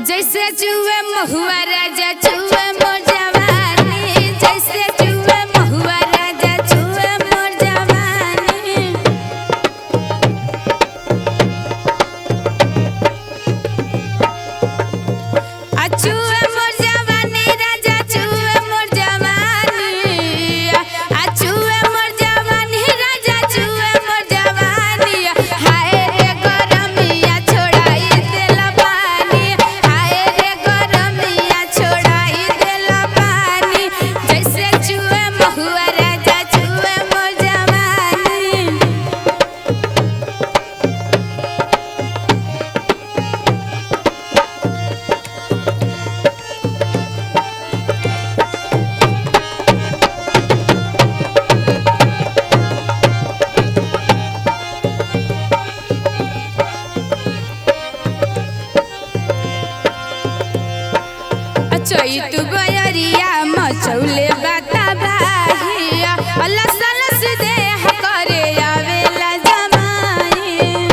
जैसे जुए महुआ राजा जुए मोर जवानी, जैसे जुए महुआ राजा जुए मोर जवानी। जुए मोर जवानी राजा जुए मोर जवानी, जुए मोर जवानी राजा जुए मोर जवानी। हाय रे गरमिया छोड़ाई देला पानी, हाय रे गरमिया छोड़ाई देला पानी। जैसे जुए महुआ राजा जुए मोर जवानी। चैत बयरिया मचौले बाता बाहिया, अलस अलस देह करे आवेला जमाई।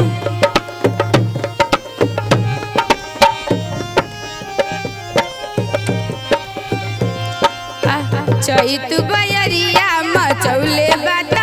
चैत बयरिया मचौले बाता